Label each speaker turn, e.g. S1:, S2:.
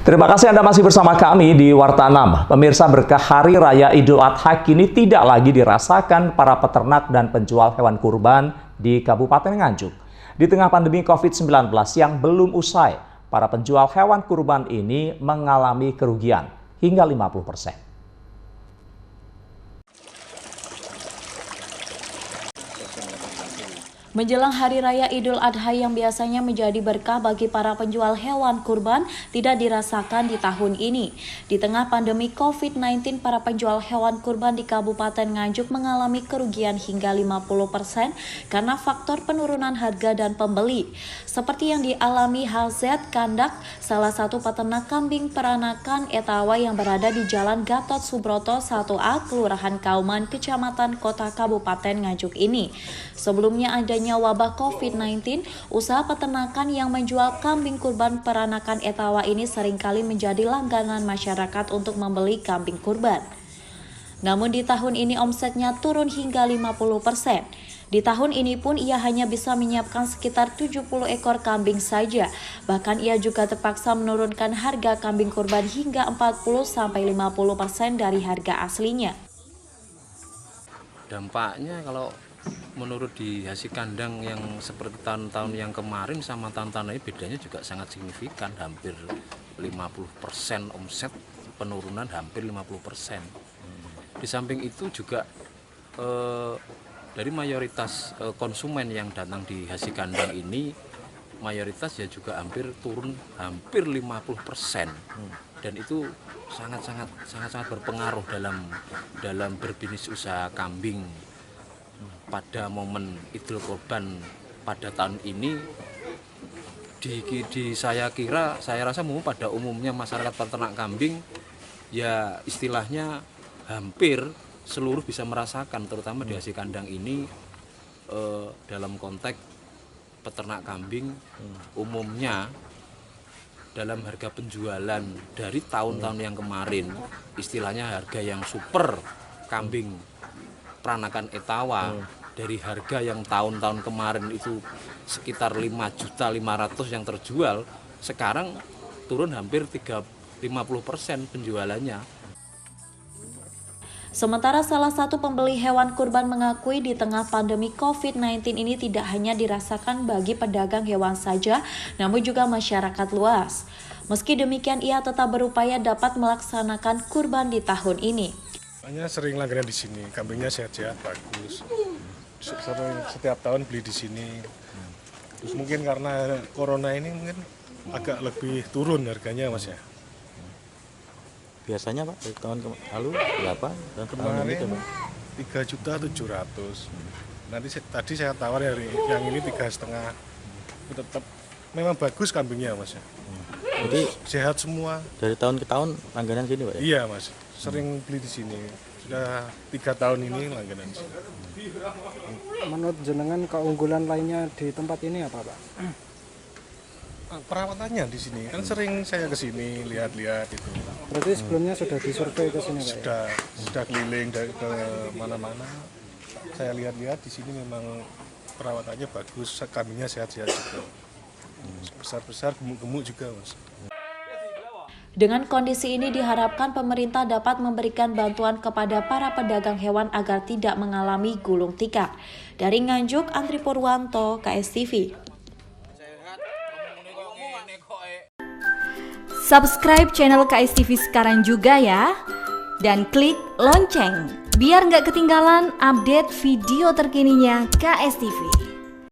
S1: Terima kasih Anda masih bersama kami di Warta 6. Pemirsa, berkah Hari Raya Idul Adha kini tidak lagi dirasakan para peternak dan penjual hewan kurban di Kabupaten Nganjuk. Di tengah pandemi COVID-19 yang belum usai, para penjual hewan kurban ini mengalami kerugian hingga 50%.
S2: Menjelang Hari Raya Idul Adha yang biasanya menjadi berkah bagi para penjual hewan kurban tidak dirasakan di tahun ini. Di tengah pandemi COVID-19, para penjual hewan kurban di Kabupaten Nganjuk mengalami kerugian hingga 50% karena faktor penurunan harga dan pembeli. Seperti yang dialami HZ Kandak, salah satu peternak kambing peranakan Etawa yang berada di Jalan Gatot Subroto 1A, Kelurahan Kauman, Kecamatan Kota Kabupaten Nganjuk ini. Sebelumnya adanya wabah COVID-19, usaha peternakan yang menjual kambing kurban peranakan Etawa ini seringkali menjadi langganan masyarakat untuk membeli kambing kurban. Namun di tahun ini omsetnya turun hingga 50%. Di tahun ini pun ia hanya bisa menyiapkan sekitar 70 ekor kambing saja. Bahkan ia juga terpaksa menurunkan harga kambing kurban hingga 40-50% dari harga aslinya.
S3: Dampaknya kalau menurut di hasil kandang yang seperti tahun-tahun yang kemarin sama tahun-tahun ini bedanya juga sangat signifikan, hampir 50% omset penurunan, hampir 50%. Di samping itu juga dari mayoritas konsumen yang datang di hasil kandang ini, mayoritas ya juga hampir turun hampir 50%. Dan itu sangat berpengaruh dalam berbisnis usaha kambing. Pada momen Idul Kurban pada tahun ini, saya rasa pada umumnya masyarakat peternak kambing ya istilahnya hampir seluruh bisa merasakan, terutama di hasil kandang ini dalam konteks peternak kambing umumnya dalam harga penjualan dari tahun-tahun yang kemarin, istilahnya harga yang super kambing peranakan Etawa dari harga yang tahun-tahun kemarin itu sekitar 5.500.000 yang terjual, sekarang turun hampir 50% penjualannya.
S2: Sementara salah satu pembeli hewan kurban mengakui di tengah pandemi COVID-19 ini tidak hanya dirasakan bagi pedagang hewan saja, namun juga masyarakat luas. Meski demikian, ia tetap berupaya dapat melaksanakan kurban di tahun ini.
S4: Hanya sering langganan di sini, kambingnya sehat-sehat, bagus. Setiap tahun beli di sini. Terus mungkin karena corona ini mungkin agak lebih turun harganya, Mas ya.
S5: Biasanya Pak, dari tahun lalu berapa? Dan
S4: kemarin 3.700.000. Nanti tadi saya tawar yang ini 3,5. Tetap memang bagus kambingnya, Mas ya.
S5: Jadi
S4: sehat semua.
S5: Dari tahun ke tahun langganan sini Pak ya?
S4: Iya Mas, sering beli di sini. Sudah 3 tahun ini langganan sini.
S6: Menurut jenengan keunggulan lainnya di tempat ini apa Pak?
S4: Perawatannya di sini kan sering saya ke sini lihat-lihat itu.
S6: Berarti sebelumnya sudah disurvei ke sini Pak?
S4: Sudah keliling dari ke mana-mana. Saya lihat-lihat di sini memang perawatannya bagus, kambingnya sehat-sehat juga. Besar-besar, gemuk-gemuk juga Mas.
S2: Dengan kondisi ini diharapkan pemerintah dapat memberikan bantuan kepada para pedagang hewan agar tidak mengalami gulung tikar. Dari Nganjuk, Andri Purwanto, KSTV.
S7: Subscribe channel KSTV sekarang juga ya. Dan klik lonceng biar nggak ketinggalan update video terkininya KSTV.